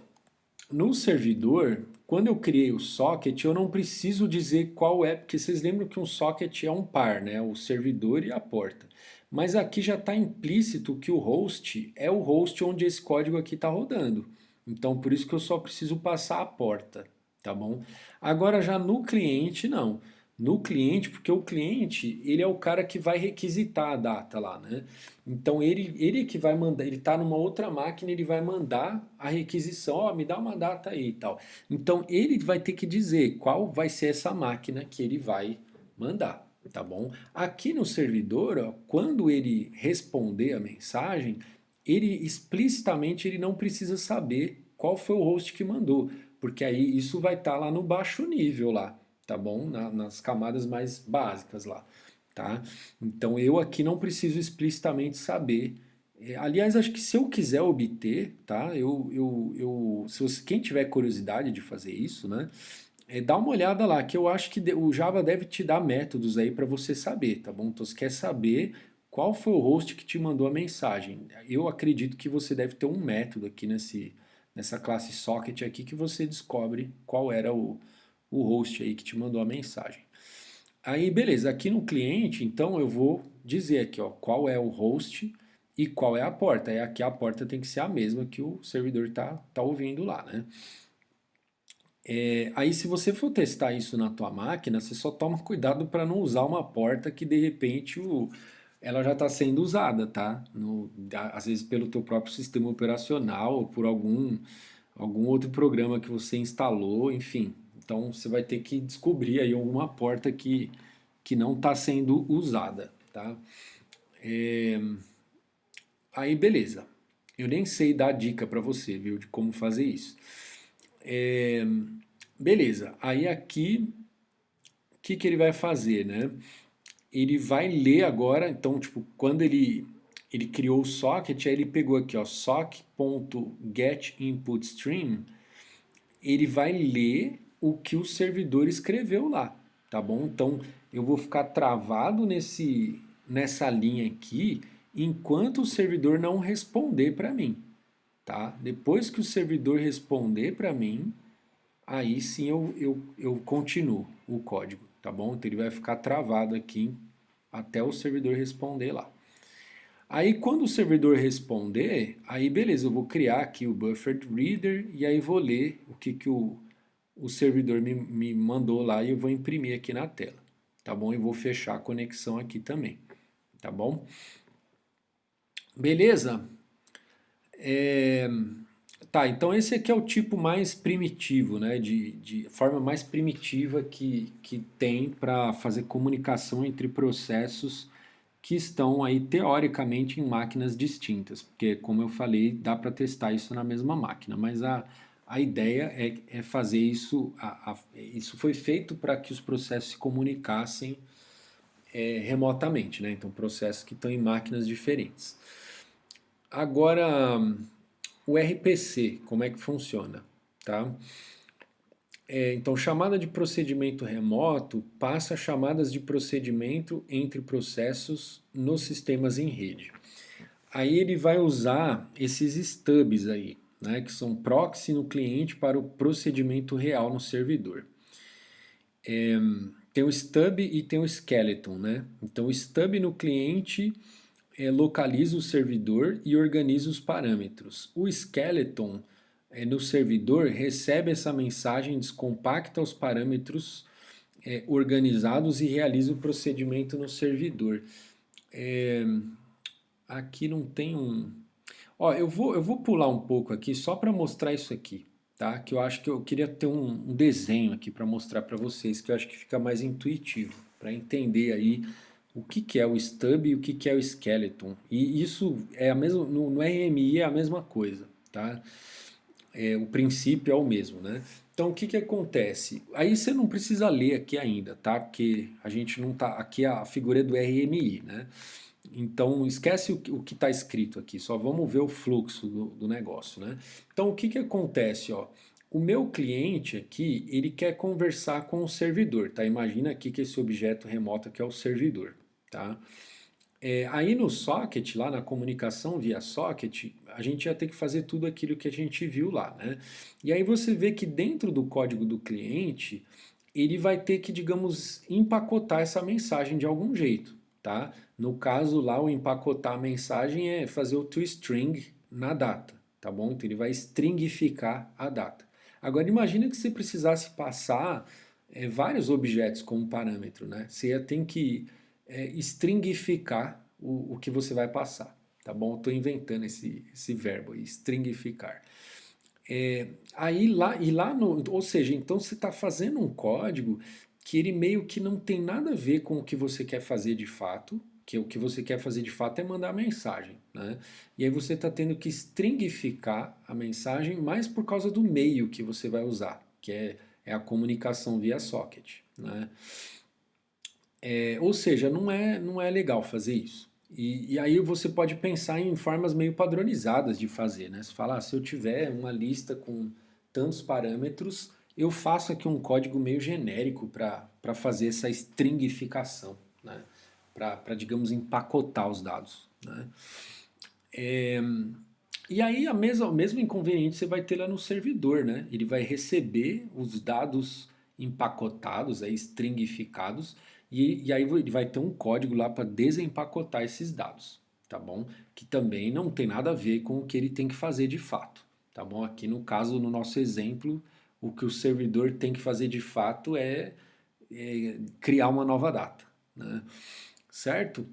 S2: no servidor, quando eu criei o socket, eu não preciso dizer qual é, porque vocês lembram que um socket é um par, né? O servidor e a porta. Mas aqui já está implícito que o host é o host onde esse código aqui está rodando. Então, por isso que eu só preciso passar a porta, tá bom? Agora já no cliente, não. No cliente, porque o cliente, ele é o cara que vai requisitar a data lá, né? Então ele que vai mandar, ele está numa outra máquina, ele vai mandar a requisição, ó, me dá uma data aí e tal. Então ele vai ter que dizer qual vai ser essa máquina que ele vai mandar, tá bom? Aqui no servidor, ó, quando ele responder a mensagem, ele explicitamente ele não precisa saber qual foi o host que mandou, porque aí isso vai estar lá no baixo nível lá, tá bom? Nas camadas mais básicas lá, tá? Então eu aqui não preciso explicitamente saber. Aliás, acho que se eu quiser obter, tá? Se quem tiver curiosidade de fazer isso, né? Dá uma olhada lá, que eu acho que o Java deve te dar métodos aí para você saber, tá bom? Então, você quer saber qual foi o host que te mandou a mensagem. Eu acredito que você deve ter um método aqui nessa classe socket aqui que você descobre qual era o host aí que te mandou a mensagem. Aí, beleza, aqui no cliente, então eu vou dizer aqui, ó, qual é o host e qual é a porta. E aqui a porta tem que ser a mesma que o servidor tá ouvindo lá, né? Aí, se você for testar isso na tua máquina, você só toma cuidado para não usar uma porta que de repente ela já está sendo usada, tá? Às vezes pelo teu próprio sistema operacional ou por algum outro programa que você instalou, enfim. Então você vai ter que descobrir aí alguma porta que não está sendo usada, tá? Aí beleza. Eu nem sei dar dica para você, viu, de como fazer isso. É, beleza. Aí aqui, o que ele vai fazer, né? Ele vai ler agora, então, tipo, quando ele criou o socket, aí ele pegou aqui, ó, sock.getInputStream, ele vai ler o que o servidor escreveu lá, tá bom? Então, eu vou ficar travado nessa linha aqui, enquanto o servidor não responder para mim, tá? Depois que o servidor responder para mim, aí sim eu continuo o código, tá bom? Então ele vai ficar travado aqui até o servidor responder lá. Aí quando o servidor responder, aí beleza, eu vou criar aqui o buffered reader e aí vou ler o que o servidor me mandou lá e eu vou imprimir aqui na tela, tá bom? E vou fechar a conexão aqui também, tá bom? Beleza? Tá, então esse aqui é o tipo mais primitivo, né? De forma mais primitiva que tem para fazer comunicação entre processos que estão aí teoricamente em máquinas distintas, porque como eu falei, dá para testar isso na mesma máquina, mas a ideia é fazer isso, isso foi feito para que os processos se comunicassem remotamente, né? Então processos que estão em máquinas diferentes. Agora, o RPC, como é que funciona? Tá? Então, chamada de procedimento remoto passa chamadas de procedimento entre processos nos sistemas em rede. Aí ele vai usar esses stubs aí, né, que são proxy no cliente para o procedimento real no servidor. Tem o stub e tem o skeleton, né? Então, o stub no cliente localiza o servidor e organiza os parâmetros. O skeleton no servidor recebe essa mensagem, descompacta os parâmetros organizados e realiza o procedimento no servidor. Aqui não tem um. Ó, eu vou pular um pouco aqui só para mostrar isso aqui, tá? Que eu acho que eu queria ter um desenho aqui para mostrar para vocês, que eu acho que fica mais intuitivo, para entender aí o que é o stub e o que é o skeleton. E isso é a mesma, no RMI é a mesma coisa, tá? O princípio é o mesmo, né? Então o que acontece? Aí você não precisa ler aqui ainda, tá? Porque a gente não tá. Aqui a figura é do RMI, né? Então esquece o que está escrito aqui, só vamos ver o fluxo do negócio, né? Então o que acontece, ó? O meu cliente aqui, ele quer conversar com o servidor, tá? Imagina aqui que esse objeto remoto aqui é o servidor, tá? Aí no socket, lá na comunicação via socket, a gente ia ter que fazer tudo aquilo que a gente viu lá, né? E aí você vê que dentro do código do cliente, ele vai ter que, digamos, empacotar essa mensagem de algum jeito, tá? No caso lá, o empacotar a mensagem é fazer o toString na data, tá bom? Então ele vai stringificar a data. Agora imagina que você precisasse passar vários objetos como parâmetro, né? Você ia ter que stringificar o que você vai passar, tá bom? Estou inventando esse verbo aí, stringificar. Aí lá no, ou seja, então você está fazendo um código que ele meio que não tem nada a ver com o que você quer fazer de fato, que o que você quer fazer de fato é mandar a mensagem, né? E aí você está tendo que stringificar a mensagem mais por causa do meio que você vai usar, que é a comunicação via socket, né? Ou seja, não é legal fazer isso. E aí você pode pensar em formas meio padronizadas de fazer, né? Você fala, se eu tiver uma lista com tantos parâmetros, eu faço aqui um código meio genérico para fazer essa stringificação, né? Para, digamos, empacotar os dados, né? E aí o mesmo inconveniente você vai ter lá no servidor, né? Ele vai receber os dados empacotados, stringificados, e aí ele vai ter um código lá para desempacotar esses dados, tá bom? Que também não tem nada a ver com o que ele tem que fazer de fato, tá bom? Aqui no caso, no nosso exemplo, o que o servidor tem que fazer de fato é criar uma nova data, né? Certo?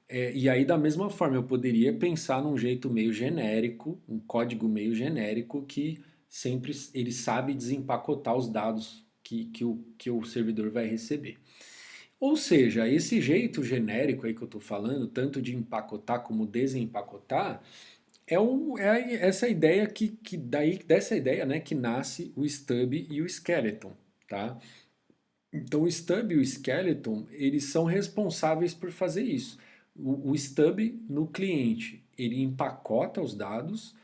S2: E aí, da mesma forma, eu poderia pensar num jeito meio genérico, um código meio genérico que sempre ele sabe desempacotar os dados que o servidor vai receber. Ou seja, esse jeito genérico aí que eu estou falando, tanto de empacotar como desempacotar, essa ideia dessa ideia, né, que nasce o stub e o skeleton, tá? Então o stub e o skeleton, eles são responsáveis por fazer isso. O stub no cliente, ele empacota os dados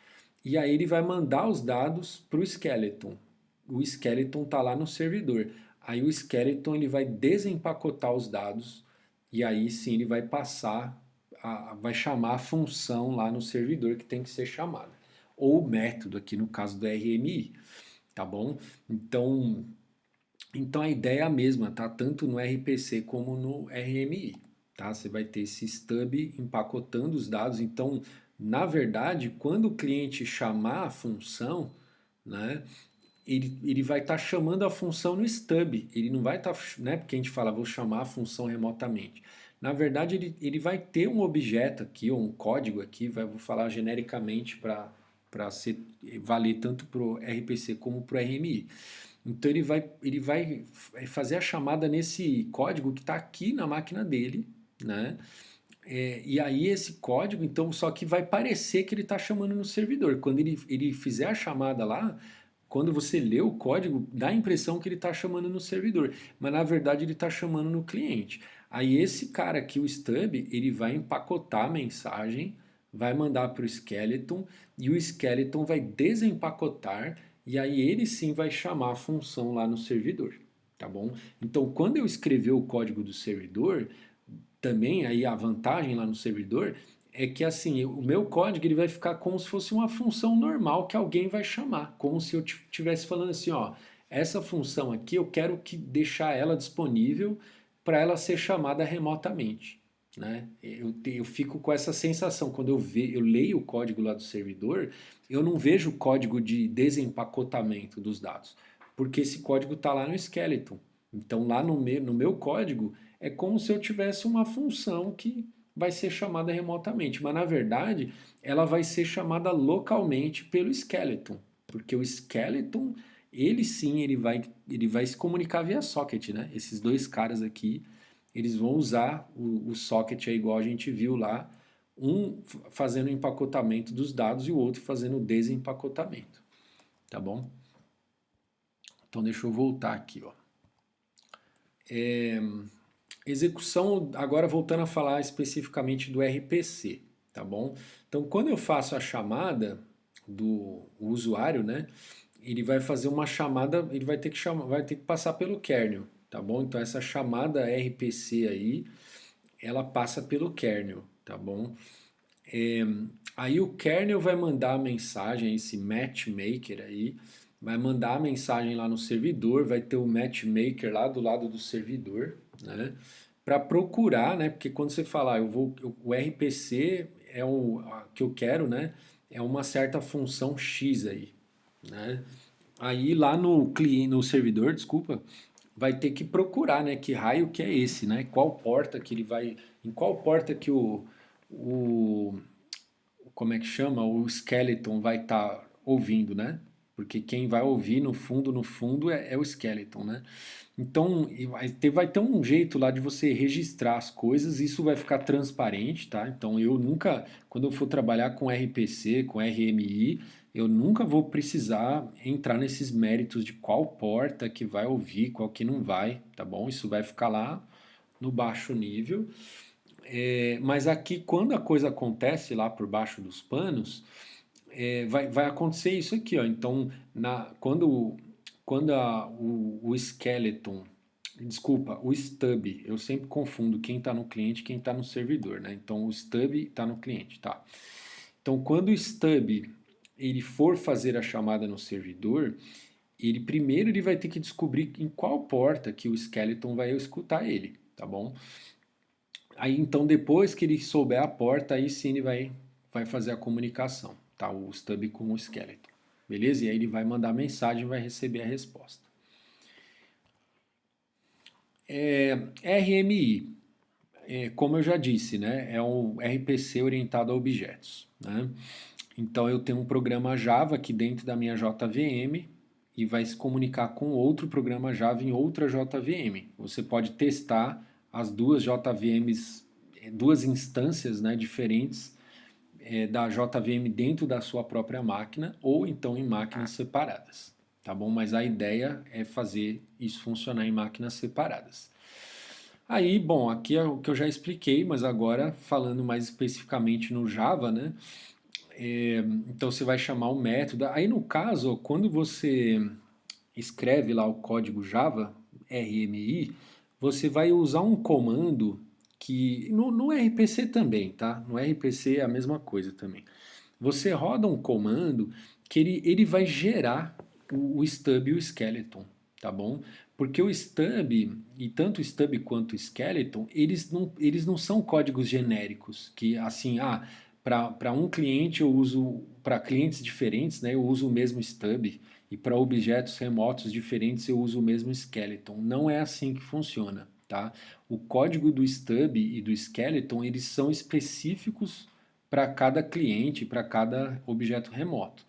S2: e aí ele vai mandar os dados para o skeleton. O skeleton está lá no servidor. Aí o skeleton ele vai desempacotar os dados e aí sim ele vai vai chamar a função lá no servidor que tem que ser chamada. Ou o método aqui no caso do RMI, tá bom? Então a ideia é a mesma, tá? Tanto no RPC como no RMI, tá? Você vai ter esse stub empacotando os dados. Então, na verdade, quando o cliente chamar a função, né, ele vai estar chamando a função no stub. Ele não vai estar, né? Porque a gente fala, vou chamar a função remotamente. Na verdade, ele vai ter um objeto aqui, ou um código aqui, vou falar genericamente para valer tanto para o RPC como para o RMI. Então ele vai fazer a chamada nesse código que está aqui na máquina dele, né? E aí esse código, então, só que vai parecer que ele está chamando no servidor. Quando ele fizer a chamada lá, quando você lê o código, dá a impressão que ele está chamando no servidor, mas na verdade ele está chamando no cliente. Aí esse cara aqui, o stub, ele vai empacotar a mensagem, vai mandar para o skeleton e o skeleton vai desempacotar e aí ele sim vai chamar a função lá no servidor, tá bom? Então quando eu escrever o código do servidor, também aí a vantagem lá no servidor é que assim, o meu código ele vai ficar como se fosse uma função normal que alguém vai chamar, como se eu estivesse falando assim, ó, essa função aqui eu quero que deixar ela disponível para ela ser chamada remotamente, né? Eu fico com essa sensação quando eu leio o código lá do servidor, eu não vejo o código de desempacotamento dos dados, porque esse código está lá no skeleton. Então lá no meu código é como se eu tivesse uma função que vai ser chamada remotamente, mas na verdade ela vai ser chamada localmente pelo skeleton, porque o skeleton ele sim ele vai se comunicar via socket, né? Esses dois caras aqui eles vão usar o socket aí, igual a gente viu lá, um fazendo o empacotamento dos dados e o outro fazendo o desempacotamento, tá bom? Então deixa eu voltar aqui, ó. Execução, agora voltando a falar especificamente do RPC, tá bom? Então, quando eu faço a chamada do usuário, né, ele vai fazer uma chamada, ele vai ter que passar pelo kernel, tá bom? Então, essa chamada RPC aí, ela passa pelo kernel, tá bom? Aí o kernel vai mandar a mensagem, esse matchmaker aí, vai mandar a mensagem lá no servidor, vai ter o matchmaker lá do lado do servidor, né? Para procurar, né? Porque quando você falar, o RPC é o que eu quero, né? É uma certa função X aí, né? Aí lá no cliente, no servidor, desculpa, vai ter que procurar, né? Que raio que é esse, né? Qual porta que ele vai, em qual porta que o como é que chama? O skeleton vai estar ouvindo, né? Porque quem vai ouvir no fundo é o skeleton, né? Então vai ter um jeito lá de você registrar as coisas, isso vai ficar transparente, tá? Então eu nunca, quando eu for trabalhar com RPC, com RMI, eu nunca vou precisar entrar nesses méritos de qual porta que vai ouvir, qual que não vai, tá bom? Isso vai ficar lá no baixo nível. Mas aqui, quando a coisa acontece lá por baixo dos panos, vai acontecer isso aqui, ó. Então, quando o skeleton, desculpa, o stub, eu sempre confundo quem está no cliente e quem está no servidor, né? Então, o stub está no cliente, tá? Então, quando o stub ele for fazer a chamada no servidor, ele primeiro vai ter que descobrir em qual porta que o skeleton vai escutar ele,
S1: tá bom? Aí então depois que ele souber a porta, aí sim ele vai fazer a comunicação, tá? O stub com o skeleton, beleza? E aí ele vai mandar mensagem e vai receber a resposta. RMI, como eu já disse, né? É um RPC orientado a objetos, né? Então eu tenho um programa Java aqui dentro da minha JVM e vai se comunicar com outro programa Java em outra JVM. Você pode testar as duas JVMs, duas instâncias, né, diferentes da JVM dentro da sua própria máquina ou então em máquinas separadas, tá bom? Mas a ideia é fazer isso funcionar em máquinas separadas. Aí, bom, aqui é o que eu já expliquei, mas agora falando mais especificamente no Java, né? Então você vai chamar o método. Aí no caso, quando você escreve lá o código Java, RMI, você vai usar um comando que no RPC também, tá? No RPC é a mesma coisa também. Você roda um comando que ele vai gerar o stub e o skeleton, tá bom? Porque o stub, e tanto o stub quanto o skeleton, eles não são códigos genéricos, que assim, para um cliente eu uso, para clientes diferentes, né, eu uso o mesmo stub, e para objetos remotos diferentes eu uso o mesmo skeleton. Não é assim que funciona, tá? O código do stub e do skeleton, eles são específicos para cada cliente, para cada objeto remoto.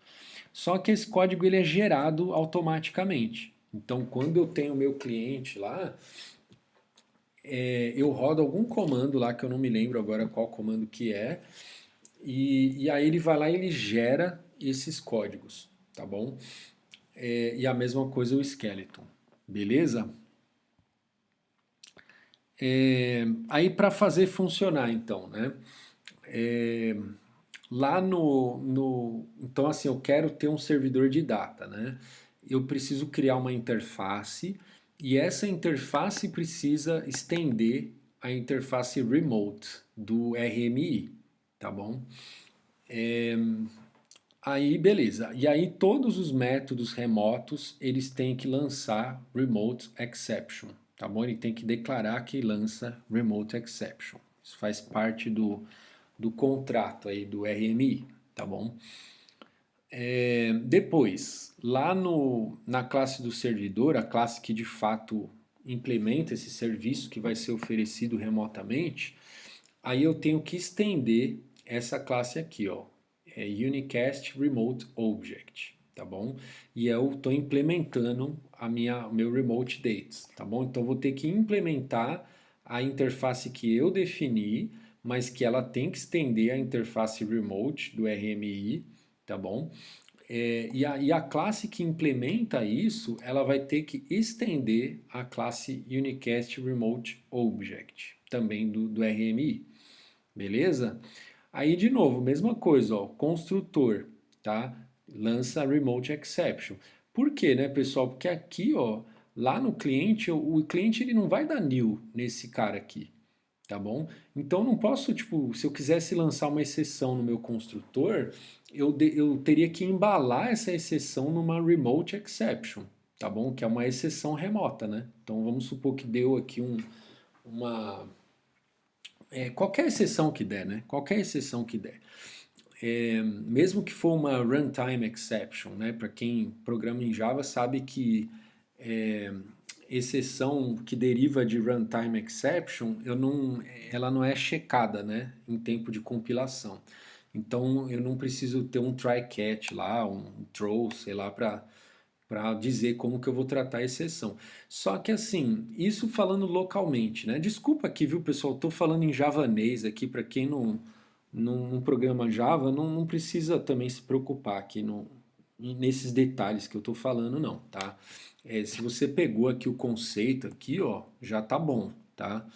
S1: Só que esse código ele é gerado automaticamente. Então, quando eu tenho meu cliente lá, eu rodo algum comando lá que eu não me lembro agora qual comando que é, e aí ele vai lá e ele gera esses códigos, tá bom? E a mesma coisa o skeleton, beleza? Aí para fazer funcionar então, né? É, Lá então assim, eu quero ter um servidor de data, né? Eu preciso criar uma interface e essa interface precisa estender a interface remote do RMI, tá bom? Aí, beleza. E aí todos os métodos remotos, eles têm que lançar remote exception, tá bom? Ele tem que declarar que lança remote exception. Isso faz parte do contrato aí do RMI, tá bom? Depois, lá na classe do servidor, a classe que de fato implementa esse serviço que vai ser oferecido remotamente, aí eu tenho que estender essa classe aqui, ó, Unicast Remote Object, tá bom? E eu estou implementando o meu Remote Dates, tá bom? Então vou ter que implementar a interface que eu defini, mas que ela tem que estender a interface remote do RMI, tá bom? E a classe que implementa isso, ela vai ter que estender a classe Unicast Remote Object, também do RMI, beleza? Aí, de novo, mesma coisa, ó, construtor, tá? Lança Remote Exception. Por quê, né, pessoal? Porque aqui, ó, lá no cliente, o cliente ele não vai dar new nesse cara aqui, tá bom? Então não posso, tipo, se eu quisesse lançar uma exceção no meu construtor, eu teria que embalar essa exceção numa remote exception, tá bom? Que é uma exceção remota, né? Então vamos supor que deu aqui uma. Qualquer exceção que der, né? Qualquer exceção que der. Mesmo que for uma runtime exception, né? Para quem programa em Java sabe que é, exceção que deriva de runtime exception, ela não é checada, né, em tempo de compilação. Então eu não preciso ter um try catch lá, um throw, sei lá, para dizer como que eu vou tratar a exceção. Só que assim, isso falando localmente, né? Desculpa aqui, viu, pessoal? Estou falando em javanês aqui para quem não programa Java, não precisa também se preocupar aqui nesses detalhes que eu estou falando, não, tá? Se você pegou aqui o conceito aqui, ó, já tá bom, tá?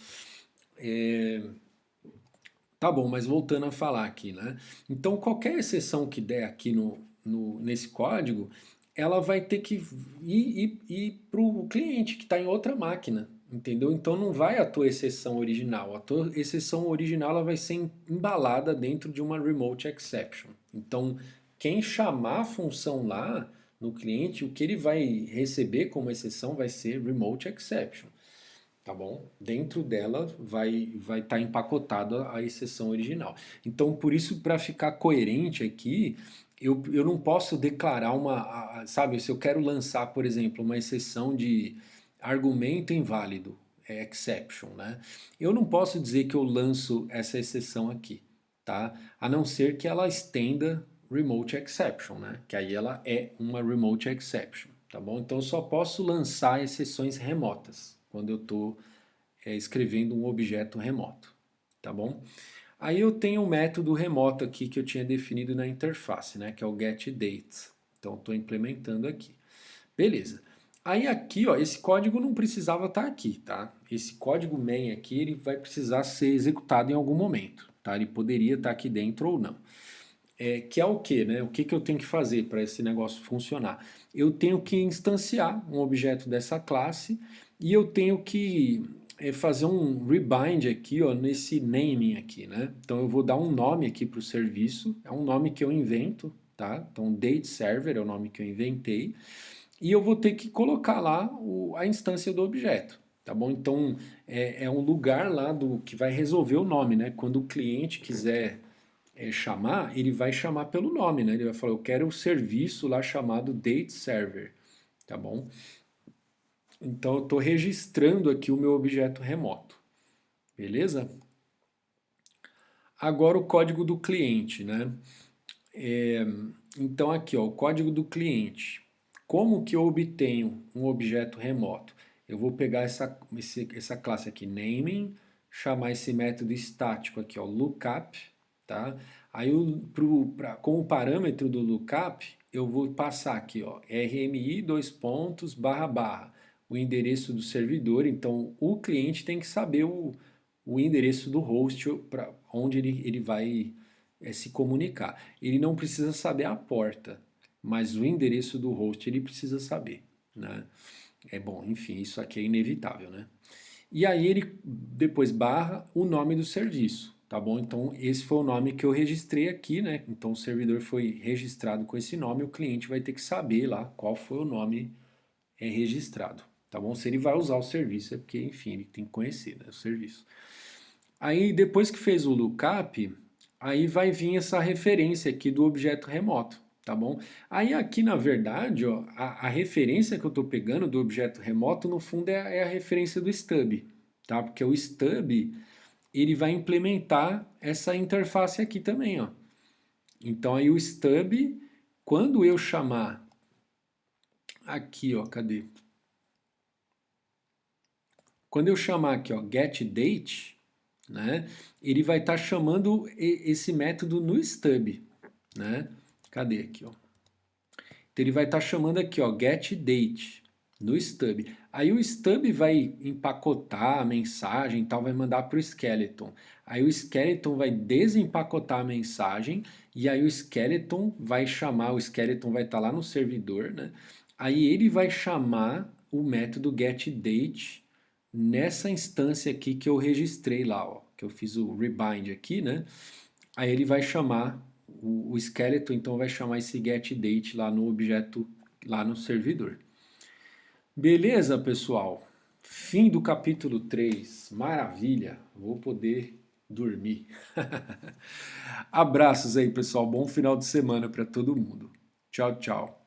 S1: Tá bom, mas voltando a falar aqui, né? Então, qualquer exceção que der aqui nesse código, ela vai ter que ir para o cliente que está em outra máquina, entendeu? Então, não vai a tua exceção original. A tua exceção original ela vai ser embalada dentro de uma remote exception. Então, quem chamar a função lá no cliente, o que ele vai receber como exceção vai ser remote exception.
S2: tá bom? Dentro dela vai estar empacotada a exceção original. Então, por isso, para ficar coerente aqui, eu não posso declarar sabe, se eu quero lançar, por exemplo, uma exceção de argumento inválido, exception, né? Eu não posso dizer que eu lanço essa exceção aqui, tá? A não ser que ela estenda remote exception, né? Que aí ela é uma remote exception, tá bom? Então eu só posso lançar exceções remotas quando eu estou escrevendo um objeto remoto, tá bom? Aí eu tenho um método remoto aqui que eu tinha definido na interface, né? Que é o getDate. Então estou implementando aqui. Beleza. Aí aqui, ó, esse código não precisava estar aqui, tá? Esse código main aqui, ele vai precisar ser executado em algum momento, tá? Ele poderia estar aqui dentro ou não. Que é o que, né? O que, que eu tenho que fazer para esse negócio funcionar? Eu tenho que instanciar um objeto dessa classe e eu tenho que fazer um rebind aqui, ó, nesse naming aqui, né? Então eu vou dar um nome aqui para o serviço, é um nome que eu invento, tá? Então date server é o nome que eu inventei e eu vou ter que colocar lá a instância do objeto. Tá bom? Então é um lugar lá do que vai resolver o nome, né? Quando o cliente quiser chamar, ele vai chamar pelo nome, né? Ele vai falar, eu quero um serviço lá chamado date server, tá bom? Então eu estou registrando aqui o meu objeto remoto, beleza? Agora o código do cliente, né? Então aqui, ó, o código do cliente. Como que eu obtenho um objeto remoto? Eu vou pegar essa classe aqui, naming, chamar esse método estático aqui, ó, lookup, tá? Aí como parâmetro do lookup, eu vou passar aqui, ó, RMI dois pontos barra barra, o endereço do servidor. Então o cliente tem que saber o endereço do host para onde ele vai se comunicar. Ele não precisa saber a porta, mas o endereço do host ele precisa saber, né? É bom, enfim, isso aqui é inevitável, né? E aí ele depois barra o nome do serviço, tá bom? Então esse foi o nome que eu registrei aqui, né? Então o servidor foi registrado com esse nome, o cliente vai ter que saber lá qual foi o nome registrado, tá bom? Se ele vai usar o serviço, é porque, enfim, ele tem que conhecer, né, o serviço. Aí depois que fez o lookup, aí vai vir essa referência aqui do objeto remoto, tá bom? Aí aqui na verdade, ó, a referência que eu estou pegando do objeto remoto no fundo é a referência do stub, tá? Porque o stub ele vai implementar essa interface aqui também, ó. Então aí o stub, quando eu chamar aqui, ó, cadê? Quando eu chamar aqui, ó, getDate, né, ele vai estar chamando esse método no stub, né? Cadê aqui, ó? Então ele vai estar chamando aqui, ó, getDate no stub. Aí o stub vai empacotar a mensagem e tal, vai mandar para o skeleton. Aí o skeleton vai desempacotar a mensagem e aí o skeleton vai chamar, o skeleton vai estar lá no servidor, né? Aí ele vai chamar o método getDate nessa instância aqui que eu registrei lá, ó, que eu fiz o rebind aqui, né? Aí ele vai chamar o skeleton, então vai chamar esse getDate lá no objeto, lá no servidor. Beleza, pessoal? Fim do capítulo 3. Maravilha! Vou poder dormir. Abraços aí, pessoal. Bom final de semana para todo mundo. Tchau, tchau.